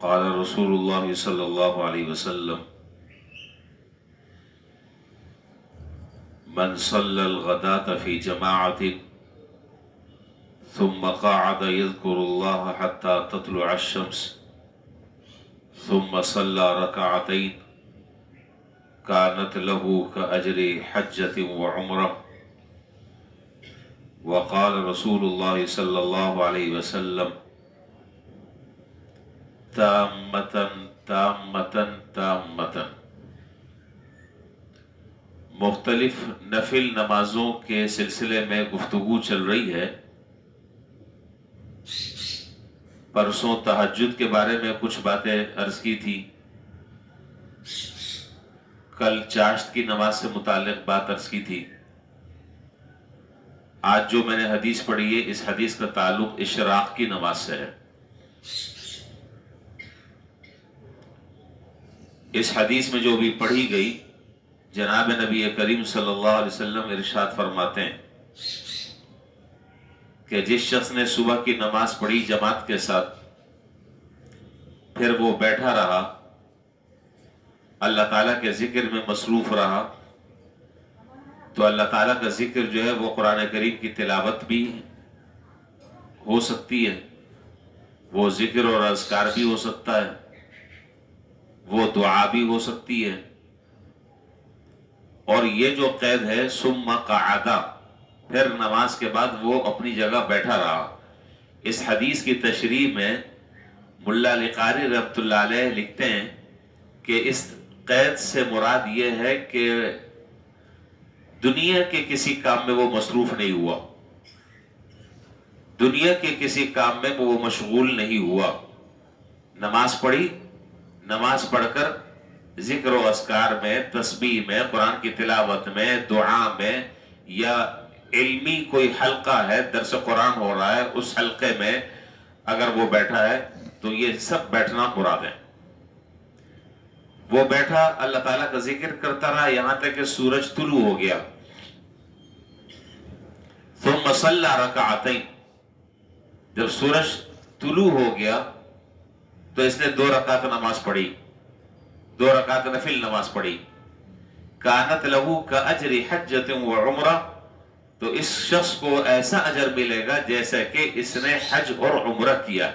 قال رسول الله صلى الله عليه وسلم من صلى الغداة في جماعة ثم قعد يذكر الله حتى تطلع الشمس ثم صلى ركعتين كانت له كأجر حجة وعمرة. وقال رسول الله صلى الله عليه وسلم تامة تامة تامة. مختلف نفل نمازوں کے سلسلے میں گفتگو چل رہی ہے. پرسوں تہجد کے بارے میں کچھ باتیں عرض کی تھی، کل چاشت کی نماز سے متعلق بات عرض کی تھی. آج جو میں نے حدیث پڑھی ہے اس حدیث کا تعلق اشراق کی نماز سے ہے. اس حدیث میں جو بھی پڑھی گئی، جناب نبی کریم صلی اللہ علیہ وسلم ارشاد فرماتے ہیں کہ جس شخص نے صبح کی نماز پڑھی جماعت کے ساتھ، پھر وہ بیٹھا رہا، اللہ تعالیٰ کے ذکر میں مصروف رہا، تو اللہ تعالیٰ کا ذکر جو ہے وہ قرآن کریم کی تلاوت بھی ہو سکتی ہے، وہ ذکر اور اذکار بھی ہو سکتا ہے، وہ دعا بھی ہو سکتی ہے. اور یہ جو قید ہے ثم قعد، پھر نماز کے بعد وہ اپنی جگہ بیٹھا رہا. اس حدیث کی تشریح میں ملا علی قاری رحمۃ اللہ علیہ لکھتے ہیں کہ اس قید سے مراد یہ ہے کہ دنیا کے کسی کام میں وہ مصروف نہیں ہوا، دنیا کے کسی کام میں وہ مشغول نہیں ہوا. نماز پڑھی، نماز پڑھ کر ذکر و اذکار میں، تسبیح میں، قرآن کی تلاوت میں، دعا میں، یا علمی کوئی حلقہ ہے، درس قرآن ہو رہا ہے، اس حلقے میں اگر وہ بیٹھا ہے تو یہ سب بیٹھنا مراد ہے. وہ بیٹھا اللہ تعالیٰ کا ذکر کرتا رہا یہاں تک کہ سورج طلوع ہو گیا. ثم صلی رکعتین، جب سورج طلوع ہو گیا تو اس نے 2 رکعت نماز پڑھی، 2 رکعت نفل نماز پڑھی. کانت لہو کاجر حجۃ وعمرہ، تو اس شخص کو ایسا اجر ملے گا جیسے کہ اس نے حج اور عمرہ کیا.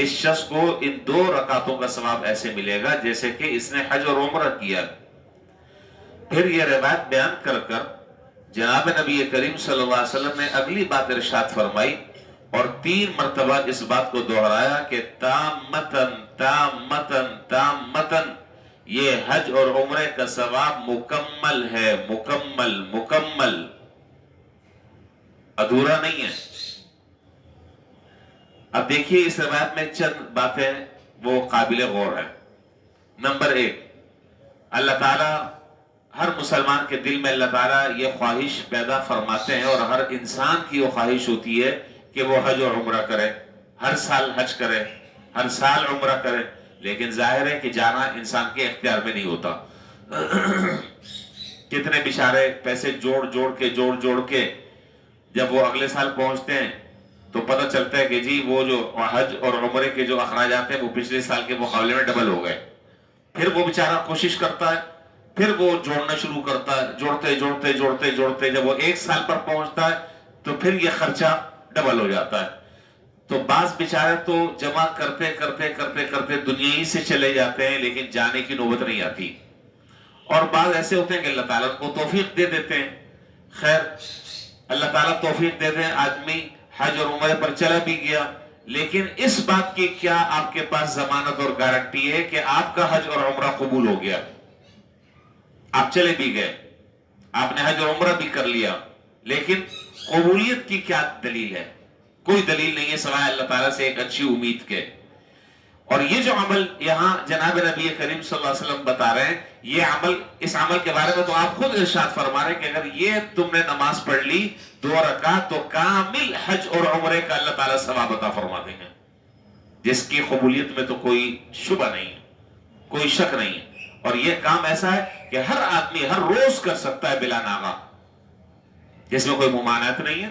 اس شخص کو ان 2 رکعتوں کا ثواب ایسے ملے گا جیسے کہ اس نے حج اور عمرہ کیا. پھر یہ روایت بیان کر کر جناب نبی کریم صلی اللہ علیہ وسلم نے اگلی بات ارشاد فرمائی اور 3 مرتبہ اس بات کو دہرایا کہ تامتن تامتن تامتن، یہ حج اور عمرے کا ثواب مکمل ہے، مکمل مکمل، ادھورا نہیں ہے. اب دیکھیے اس روایت میں چند باتیں وہ قابل غور ہیں. نمبر 1، اللہ تعالیٰ ہر مسلمان کے دل میں اللہ تعالیٰ یہ خواہش پیدا فرماتے ہیں، اور ہر انسان کی وہ خواہش ہوتی ہے کہ وہ حج اور عمرہ کرے، ہر سال حج کرے، ہر سال عمرہ کرے. لیکن ظاہر ہے کہ جانا انسان کے اختیار میں نہیں ہوتا. کتنے بیچارے پیسے جوڑ کے جب وہ اگلے سال پہنچتے ہیں تو پتہ چلتا ہے کہ جی وہ جو حج اور عمرے کے جو اخراجات ہیں وہ پچھلے سال کے مقابلے میں ڈبل ہو گئے. پھر وہ بیچارہ کوشش کرتا ہے، پھر وہ جوڑنا شروع کرتا ہے، جوڑتے جب وہ 1 سال پر پہنچتا ہے تو پھر یہ خرچہ ڈبل ہو جاتا ہے. تو بعض بیچارے تو جمع کرتے دنیا ہی سے چلے جاتے ہیں لیکن جانے کی نوبت نہیں آتی. اور بعض ایسے ہوتے ہیں کہ اللہ تعالیٰ کو توفیق دے دیتے ہیں. خیر، اللہ تعالیٰ توفیق دے دیں، آدمی حج اور عمرے پر چلا بھی گیا، لیکن اس بات کی کیا آپ کے پاس ضمانت اور گارنٹی ہے کہ آپ کا حج اور عمرہ قبول ہو گیا؟ آپ چلے بھی گئے، آپ نے حج اور عمرہ بھی کر لیا، لیکن قبولیت کی کیا دلیل ہے؟ کوئی دلیل نہیں ہے سوائے اللہ تعالیٰ سے ایک اچھی امید کے. اور یہ جو عمل یہاں جناب نبی کریم صلی اللہ علیہ وسلم بتا رہے ہیں، یہ عمل، اس عمل کے بارے میں تو آپ خود ارشاد فرما رہے ہیں کہ اگر یہ تم نے نماز پڑھ لی 2 رکعت تو کامل حج اور عمرے کا اللہ تعالیٰ ثواب عطا فرما دیں گے، جس کی قبولیت میں تو کوئی شبہ نہیں ہے، کوئی شک نہیں ہے. اور یہ کام ایسا ہے کہ ہر آدمی ہر روز کر سکتا ہے بلا ناغہ، جس میں کوئی ممانعت نہیں ہے.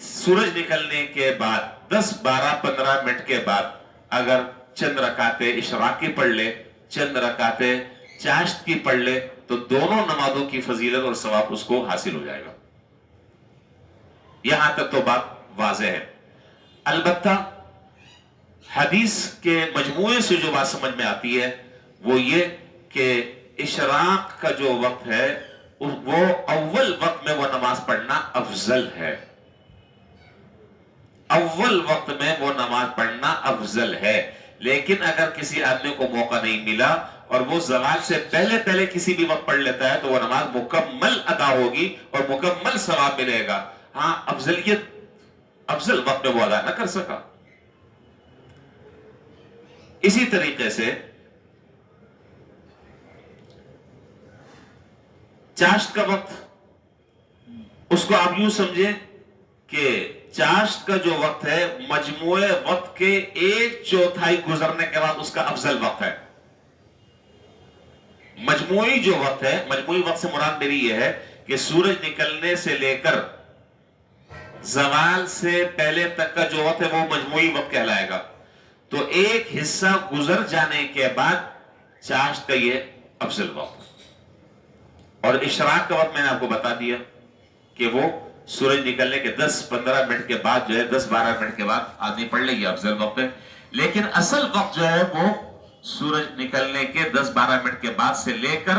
سورج نکلنے کے بعد 10 12 15 منٹ کے بعد اگر چند رکعتیں اشراق کی پڑھ لے، چند رکعتیں چاشت کی پڑھ لے، تو دونوں نمازوں کی فضیلت اور ثواب اس کو حاصل ہو جائے گا۔ یہاں تک تو بات واضح ہے۔ البتہ حدیث کے مجموعے سے جو بات سمجھ میں آتی ہے وہ یہ کہ اشراق کا جو وقت ہے وہ اول وقت میں وہ نماز پڑھنا افضل ہے، اول وقت میں وہ نماز پڑھنا افضل ہے۔ لیکن اگر کسی آدمی کو موقع نہیں ملا اور وہ زوال سے پہلے پہلے کسی بھی وقت پڑھ لیتا ہے تو وہ نماز مکمل ادا ہوگی اور مکمل ثواب ملے گا۔ ہاں، افضل وقت میں وہ ادا نہ کر سکا۔ اسی طریقے سے چاشت کا وقت، اس کو آپ یوں سمجھیں کہ چاشت کا جو وقت ہے مجموعے وقت کے 1/4 گزرنے کے بعد اس کا افضل وقت ہے۔ مجموعی جو وقت ہے، مجموعی وقت سے مراد میری یہ ہے کہ سورج نکلنے سے لے کر زوال سے پہلے تک کا جو وقت ہے وہ مجموعی وقت کہلائے گا۔ تو ایک حصہ گزر جانے کے بعد چاشت کا یہ افضل وقت، اور اشراق کا وقت میں نے آپ کو بتا دیا کہ وہ سورج نکلنے کے 10-15 منٹ کے بعد جو ہے، 10-12 منٹ کے بعد آدمی پڑھ لے، یہ افضل وقت ہے۔ لیکن اصل وقت جو ہے وہ سورج نکلنے کے 10-12 منٹ کے بعد سے لے کر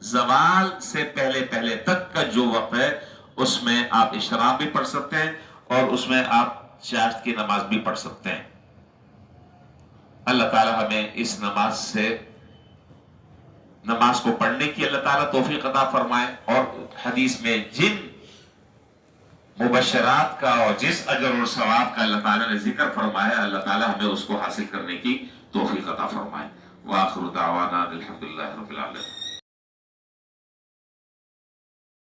زوال سے پہلے تک کا جو وقت ہے اس میں آپ اشراق بھی پڑھ سکتے ہیں اور اس میں آپ چاشت کی نماز بھی پڑھ سکتے ہیں۔ اللہ تعالی ہمیں اس نماز کو پڑھنے کی اللہ تعالیٰ توفیق عطا فرمائے، اور حدیث میں جن مبشرات کا اور جس اجر اور ثواب کا اللہ تعالیٰ نے ذکر فرمایا، اللہ تعالیٰ ہمیں اس کو حاصل کرنے کی توفیق عطا فرمائے۔ وآخر دعوانا الحمدللہ رب العالمین۔